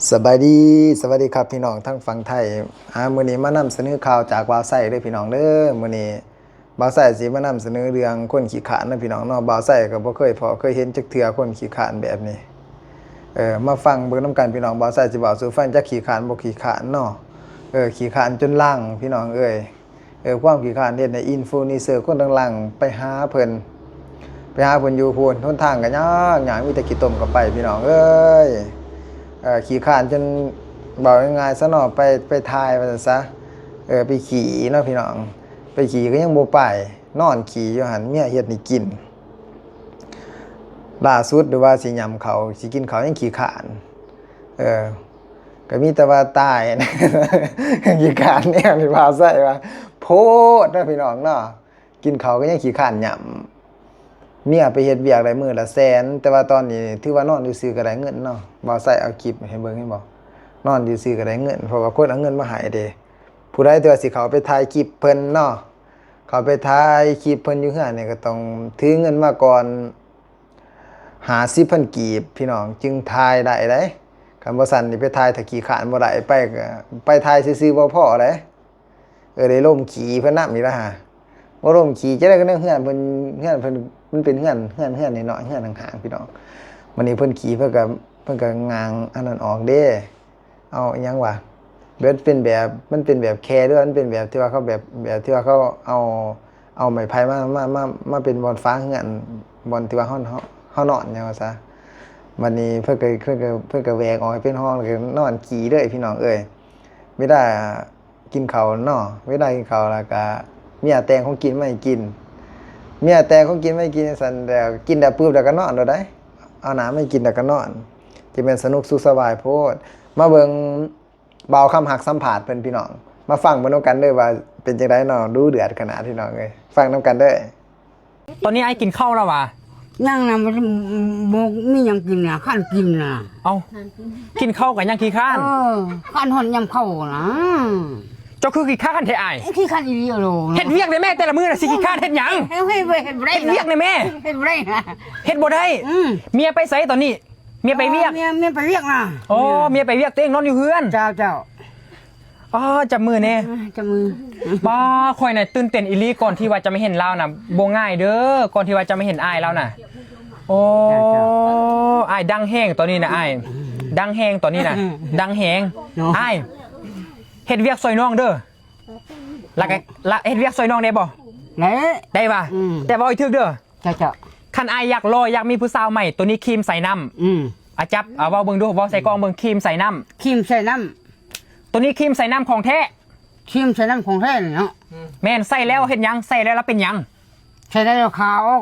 สบายดีสวัสดีครับพี่น้องทั้งฝั่งไทยมื้อนี้มานำเสนอข่าวจากบ่าวไส้เด้อพี่น้องเด้อมื้อนี้บ่าวไส้สิมานำเสนอเรื่องคนขี้ขลาดนะพี่น้องเนาะบ่าวไส้ก็บ่เคยเห็นจักเทื่อคนขี้ขลาดแบบนี้มาฟังเบิ่งนำกันพี่น้องบ่าวไส้สิเว้าสู่ฟังจักขี้ขลาดบ่ขี้ขลาดเนาะขี้ขลาดจนลังพี่น้องความขี้ขลาดเฮ็ดให้อินฟลูเอนเซอร์คนดังๆไปหาเพิ่นอยู่พูนหนทางก็ยากมีแต่ขี้ต้มกับไปพี่น้องขี่ข้านจนบอกง่ายๆซะเนาะไปทายว่าซะไปขี่เนาะพี่น้องไปขี่ก็ยังบ่ไปนอนขี่อยู่หั่นเมียเฮ็ดให้กินล่าสุดหรือว่าสิยำเขาสิกินเขายังขี่ข้านก็มีแต่ว่าตายนะขี่ข้านเนี่ยพี่พาใส่ว่าโพดนะพี่น้องเนาะกินเขาก็ยังขี่ข้านยำเมียไปเฮ็ดเวียกได้มื้อละแสนแต่ว่าตอนนี้ถือว่านอนอยู่ซื่อก็ได้เงินเนาะบ่ใส่เอาคลิปให้เบิ่งให้บ่นอนอยู่ซื่อก็ได้เงินเพราะว่าคนเอาเงินมาให้เด้ผู้ใดที่ว่าสิเขาไปถ่ายคลิปเพิ่นเนาะเขาไปถ่ายคลิปเพิ่นอยู่เฮือนนี่ก็ต้องถือเงินมาก่อน50,000กีบพี่น้องจึงถ่ายได้เด้คันบ่ซั่นนี่ไปถ่ายถ้าขี้ขานบ่ได้ไปก็ไปถ่ายซื่อๆบ่พอเด้ได้ล่มขี่เพิ่นนำนี่ล่ะฮะบ่ล่มขี่จะได้ก็เฮือนเพิ่นมันเป็นเฮือนน้อยๆเฮือนห่างๆพี่น้องวันนี้เพิ่นขี่เพิ่นก็งางอันนั้นออกเด้เอาอิหยังวะมันเป็นแบบแคร์ด้วยมันเป็นแบบที่ว่าเขาแบบที่ว่าเขาเอาไม้ไผ่มาเป็นบอนฟ้าเฮือนบอนที่ว่าเฮานอนหยังว่าซะวันนี้เพิ่นก็แหวกออกเป็นห้องแล้วก็นอนขี่เด้อพี่น้องเวลากินข้าวเนาะเวลากินข้าวแล้วก็เมียแต่งของกินมาให้กินเมียแต่ของกินไม่กินสันแล้วกินแต่ปื้บแล้วก็นอนโดดได้เอาน้ำไม่กินแล้วก็นอนจะเป็นสนุกสุขสบายโพดมาเบิ่งเบาคำหักสัมผัสเพิ่นพี่น้องมาฟังเบิ่งนำกันเด้อว่าเป็นจังได๋เนาะดูเดือดขนาดพี่น้องเอ้ยฟังนำกันเด้อตอนนี้ไอ้กินข้าวแล้ววะยังนะมันบอกมียังกินนะข้านกินนะ เอากินข้าวกับยังขี้ข้านข้านหอนยำเข้านะเจ้าคือขี้ข้านเทไอ้ขี้ข้านอีโลเฮ็ดเวียกในแม่แต่ละมื้อน่ะสิขี้ข้านเฮ็ดหยังเฮ็ดเวียกในแม่เฮ็ดไรนะเฮ็ดบ่ได้เมียไปไสตอนนี้เมียไปเวียกเมียไปเวียกนะโอ้เมียไปเวียกเต้งนอนอยู่เฮือนเจ้าอ๋อจับมือแน่จับมือป้าข่อยน่ะตื่นเต้นอีหลีก่อนที่ว่าจะไม่เห็นเราน่ะบ่ง่ายเด้อก่อนที่ว่าจะไม่เห็นอ้ายเราน่ะโอ้อ้ายดังแห้งตอนนี้น่ะอ้ายดังแห้งตอนนี้น่ะดังแห้งอ้ายเฮ็ดเวียกซอยน้องเด้อแล้วก็เฮ็ดเวียกซอยน้องได้บ่ได้ป่ะแต่บ่อีกทึกเด้อเจ้าคันอ้ายอยากรออยากมีผู้สาวใหม่ตัวนี้ครีมใส่น้ำจับเว้าเบิ่งดูเว้าใส่กล้องเบิ่งครีมใส่น้ำครีมใส่น้ำตัวนี้ครีมใส่น้ำของแท้ครีมใส่น้ำของแท้เนาะแม่นใส่แล้วเฮ็ดหยังใส่แล้วเป็นหยังใส่ได้แล้วขาวว้าว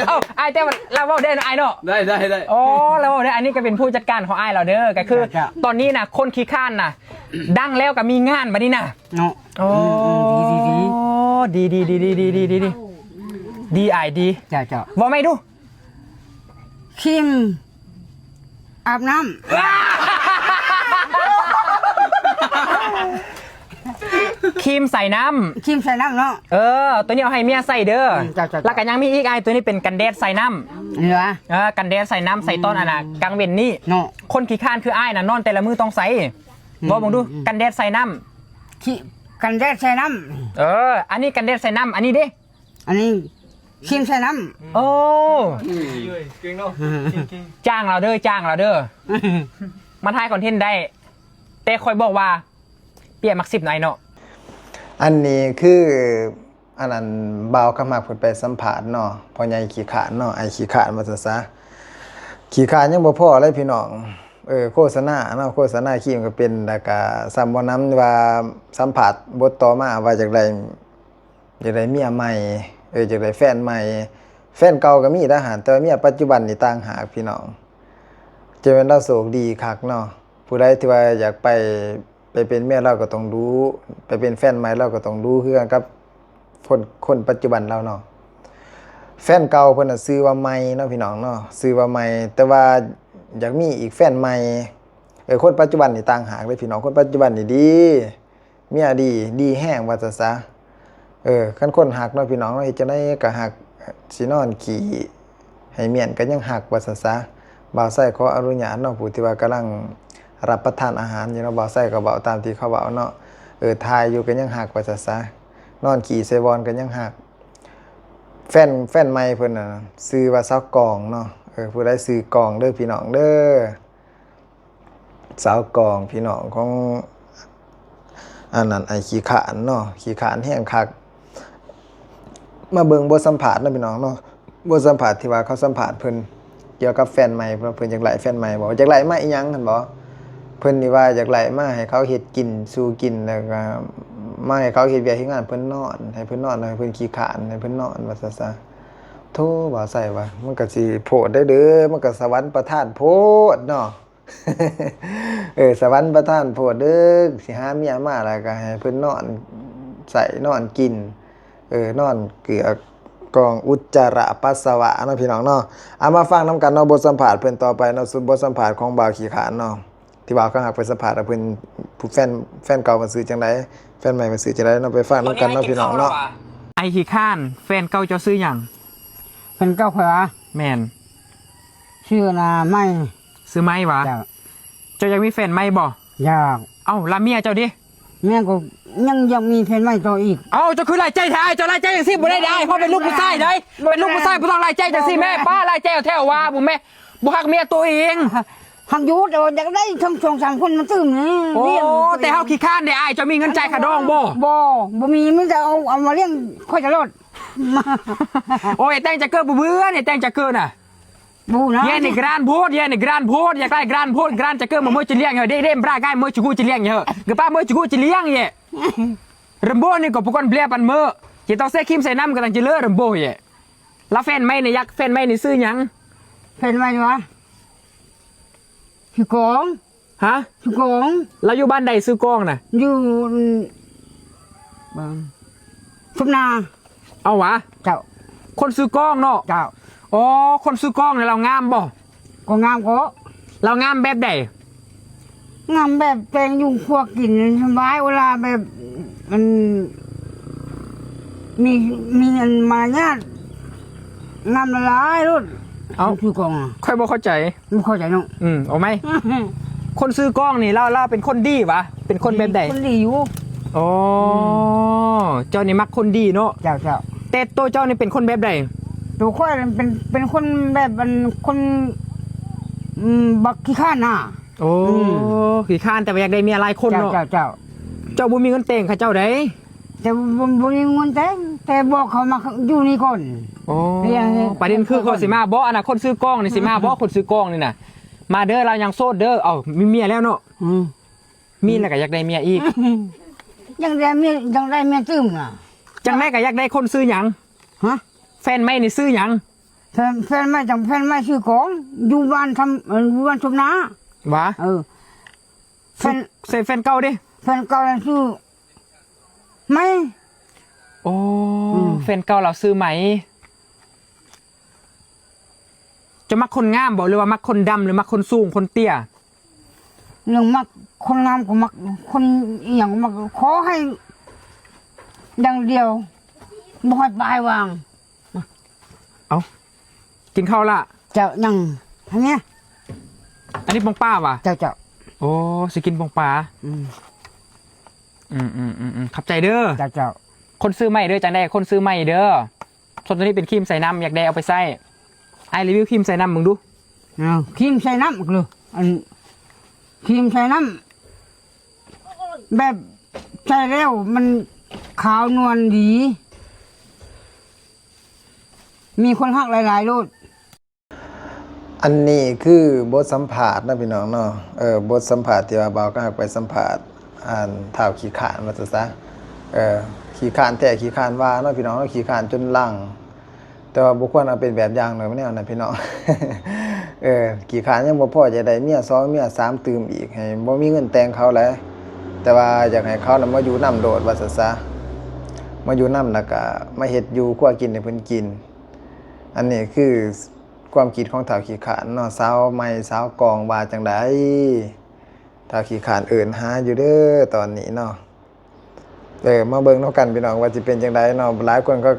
เอาไอ้แต่เราเว้าได้เนาะไอ้เนาะได้อ๋อเราเว้าได้อันนี้ก็เป็นผู้จัดการของไอ้เราเด้อก็คือตอนนี้น่ะคนขี้ข้านน่ะดังแล้วก็มีงานบัดนี้น่ะเนาะโอ้ดีไอ้ดีเจ้าบ่ไม่ดูครีมอาบน้ำครีมใส่น้ำเนาะตัวนี้เอาให้เมียใส่เด้อแล้วก็ยังมีอีกไอ้ตัวนี้เป็นกันแดดใส่น้ำเหรอกันแดดใส่น้ำใส่ต้นอันน่ะกลางเว้นนี่คนขี้ข้านคือไอ้น่ะนอนแต่ละมือต้องใส่บอกมึงดูกันแดดใส่น้ำกันแดดใส่น้ำอันนี้กันแดดใส่น้ำอันนี้ดิอันนี้ครีมใส่น้ำโอ้เก่งเนาะจ้างเราเด้อมาถ่ายคอนเทนต์ได้แต่คอยบอกว่าเปียมัก10หน่อยเนาะอันนี้คืออันนั้นเบาคำหักเพิ่นไปสัมภาษณ์เนาะพ่อใหญ่ขี้ขลาดเนาะไอ้ขี้ขลาดว่าซะขี้ขลาดยังบ่พอเลยพี่น้องโฆษณาเนาะโฆษณาครีมก็เป็นแล้วก็ซ้ำบ่นำว่าสัมภาษณ์บทต่อมาว่าจากใดเมียใหม่จากใดแฟนใหม่แฟนเก่าก็มีทหารแต่ว่าเมียปัจจุบันนี่ต่างหากพี่น้องจะเป็นเราโชคดีคักเนาะผู้ใดที่ว่าอยากไปเป็นเมียเราก็ต้องรู้ไปเป็นแฟนใหม่เราก็ต้องรู้คือกันกับคนปัจจุบันเราเนาะแฟนเก่าเพิ่นน่ะซื้อว่าใหม่เนาะพี่น้องเนาะซื้อว่าใหม่แต่ว่าอยากมีอีกแฟนใหม่คนปัจจุบันนี่ต่างหากเลยพี่น้องคนปัจจุบันนี่ดีเมียดีแห้งว่าซะคันคนหักเนาะพี่น้องเฮ็ดจังได๋ก็หักสินอนขี่ ให้เมียนก็ยังหักว่าซะซะบ่าวไส้ขออนุญาตเนาะผู้ที่ว่ากำลังรับประทานอาหารอยู่เนาะบ่าวไส้ก็เว้าตามที่เขาเว้าเนาะทายอยู่ก็ยังหักว่าซะซะนอนขี่ไซบอนก็ยังหักแฟนใหม่เพิ่นน่ะซื้อว่าสาวกองเนาะผู้ใดซื้อกองเด้อพี่น้องเด้อสาวกองพี่น้องของอันนั้นไอ้ขี้ขานเนาะขี้ขานแห้งคักมาเบิ่งบทสัมภาษณ์เนาะพี่น้องเนาะบทสัมภาษณ์ที่ว่าเขาสัมภาษณ์เพิ่นเกี่ยวกับแฟนใหม่เพิ่นอยากไล่แฟนใหม่บอกอยากไล่มาอีหยังหั่นบ่เพิ่นนี่ว่าอยากไล่มาให้เขาเฮ็ดกินสู่กินแล้วก็มาให้เขาเฮ็ดเวียกเฮ็ดงานเพิ่นนอนให้เพิ่นนอนให้เพิ่นขี้ขานให้เพิ่นนอนว่าซะโธ่ว่าใส่ว่ามันก็สิโพดได้เด้อมันก็สวรรค์ประทานโพดเนาะ สวรรค์ประทานโพดเด้อสิหาเมียมาแล้วก็ให้เพิ่นนอนใส่นอนกินนอนเกือกกองอุจจาระปัสสาวะเนาะพี่น้องเนาะเอามาฟังนํกันเนาะบทสัมภาษณ์เพิ่นต่อไปเนาะบทสัมภาษณ์ของบ่าวขี้ขานเนาะที่บ่าวเขาหักไปสัมภาษณ์เพิ่นผู้แฟนเก่ามันซื้อจังไดแฟนใหม่มันซื้อจังไดเนาะไปฟังนํกันเนาะพี่น้องเนาะ ไอ้ขี้ข้านแฟนเก่าเจ้าซื้อหยัง เป็นเก้าขวา แม่น ชื่อนาไม่ ซื้อไหมวะ เจ้า เจ้ายังมีแฟนไหมบ่ อยาก เอ้าละเมียเจ้าดิ แม่ก็ยังมีเพนไม่ต่ออีก เอ้าเจ้าคือไล่ใจแท้เจ้าไล่ใจจังซี่บ่ได้เพราะเป็นลูกผู้ชายได้เป็นลูกผู้ชายบ่ต้องไล่ใจจังซี่แม่ป้าไล่ใจเอาแท้ว่าบ่แม่บ่ฮักเมียตัวเอง หักอยูแต่ว่าอยากได้ทั้งสองสามคนมันตื้มนี่ โอ้ เลี้ยง แต่เฮาขี้ข้านได้อ้ายเจ้ามีเงินจ่ายค่าดองบ่ บ่มีมันจะเอามาเลี้ยงค่อยจะรอด โอ้ยแต่งจะเกิดบ่เบื่อนี่แต่งจะเกิดน่ะ บูนะ เย็นในกรานโพดเย็นในกรานโพดอยากได้กรานโพดกรานจะเกิดมาเมื่อจะเลี้ยงเหรอได้ปลาง่ายเมื่อจะกูจะเลี้ยงเหรอกระป้าเมื่อจะกูจะเลี้ยงเหรอรำโบ้นี่ก็พวกคนเปลี่ยนปันเมื่อจะต้องเส่คิมใส่น้ำกันตั้งจะเลือรำโบ้เหรอแล้วแฟนไม่ในยักษ์แฟนไม่ในซื้อยัง เพนไม่วะพี่กอง ฮะ พี่กอง เราอยู่บ้านใดซื้อกล้องน่ะ อยู่บ้านสุนา เอาวะ เจ้า คนซื้อกล้องเนาะ เจ้า อ๋อคนซื้อกล้องเนี่ยเรางามบ่ ก็งามก็ เรางามแบบใด งามแบบแปลงยุงพวกกินสบายเวลาแบบมันมีอันมารยาทงามละลายรุ่น เอา คือกองอ่ะ ค่อยบ่เข้าใจ ไม่เข้าใจน้อง เอาไหมคนซื้อกล้องนี่เราเป็นคนดีวะเป็นคนแบบใด คนดีอยู่ อ๋อเจ้านี่มักคนดีเนาะ เจ้าเจ้า แต่ตัวเจ้านี่เป็นคนแบบใด ตัวค่อยเป็นคนแบบมันคนบักขี้ข้านน่ะ โอ้ขี้ข้านแต่ว่าอยากได้เมียหลายคน เจ้า เนาะ เจ้าเจ้า เจ้าบ่มีเงินแต่งค่ะเจ้าได้ แต่บ่มีเงินแต่บอกเขามาอยู่นี่ก่อน โอ้ เรียง ประเด็นคือคนสิมาบ่อนาคตซื้อกล้องนี่สิมาบ่คนซื้อกล้องนี่น่ะมาเด้อเรายังโสดเด้อเอ้ามีเมียแล้วเนาะมีแล้วก็อยากได้เมียอีก ยังได้เมียตื้มน่ะ จังแม่ก็อยากได้คนซื้อหยัง ฮะ แฟนไม่นี่ซื้อหยัง แฟนไม่จังแฟนไม่ชื่อของอยู่บ้านอยู่บ้านชมนาว ะ แฟน แฟนเก่าดิ แฟนเก่านั่นชื่อไม่ โอ้แฟนเก่าเราซื้อไหมจะมักคนงามบ่หรือว่ามักคนดำหรือมักคนสูงคนเตี้ย เรื่องมักคนงามก็มักคนอหย่างก็มักขอให้ดังเดียวบ่ให้ปลายวาง เอากินข้าวละ เจ้ายังอันเนี้ย อันนี้ปองป้าวะ เจ้า โอ้สิกินปองปลา อืม ขับใจเด้อ เจ้า คนซื้อไม่เด้อจังได้คนซื้อไม่เด้อส่วนตัวนี้เป็นครีมใส่น้ำอยากได้เอาไปใส่ไอรีวิวครีมใส่น้ำมึงดู ครีมใส่น้ำเลยอันครีมใส่น้ำแบบใส่แล้วมันขาวนวลดี มีคนหักหลายๆโลด อันนี้คือบทสัมภาษณ์นะพี่น้องเนาะบทสัมภาษณ์ที่ว่าบ่าวก็หักไปสัมภาษณ์ท้าวขี้ขานว่าซะขี้ขานแต่ขี้ขานว่าเนาะพี่น้องเนาะขี้ขานจนลังแต่ว่าบ่ควรเอาเป็นแบบอย่างเลยแนวนั้นพี่น้อง ขี้ขานยังบ่พอจะได้เมีย2เมีย3ตื่มอีกให้บ่มีเงินแต่งเขาแหละแต่ว่าอยากให้เขาน่ะมาอยู่นำโดดว่าซะมาอยู่นำแล้วก็มาเฮ็ดอยู่ครัวกินให้เพิ่นกินอันนี้คือความคิดของท้าวขี้ขานเนาะสาวใหม่สาวกองว่าจังไดท้าวขี้ขานเอิ้นหาอยู่เด้อตอนนี้เนาะมาเบิ่งเนาะกันพี่น้องว่าสิเป็นจังไดเนาะหลายคนก็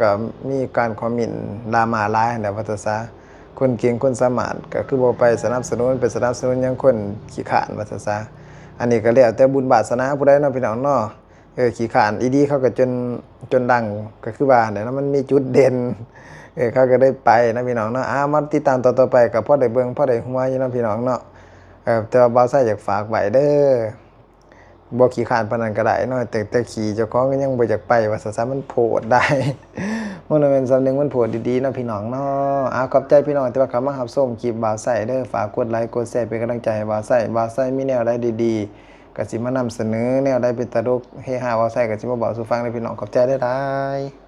มีการคอมเมนต์ดราม่าหลายนั่นแหละว่าซะ คนเก่งคนสามารถก็คือบ่ไปสนับสนุนไปสนับสนุนหยังคนขี้ขลาดว่าซะซะอันนี้ก็แล้วแต่บุญบาสนาผู้ใดเนาะพี่น้องเนาะขี้ขลาดอีดีเขาก็จนดังก็คือว่าเนี่ยมันมีจุดเด่นเขาก็ได้ไปนะพี่น้องเนาะมาติดตามต่อไปก็พอได้เบิ่งพอได้ฮู้อยู่เนาะพี่น้องเนาะแต่ว่าบ่าวไส้อยากฝากไว้เด้อบ่ขี้ขลาดปานนั้นก็ได้เนาะแต่ขี้เจ้าของก็ยังบ่อยากไปว่าซะมันโพดได้ มันเป็นสำนึกมันโผล่ดีๆเนาะพี่น้องเนาะขอบใจพี่น้องที่ว่าเข้ามารับชมคลิปบ่าวไส้เด้อฝากกดไลค์กดแชร์เป็นกำลังใจให้บ่าวไส้มีแนวใดดีๆก็สิมานำเสนอแนวใดเป็นตลกเฮฮาบ่าวไส้ก็สิมาบอกสู่ฟังเด้อพี่น้องขอบใจหลายๆ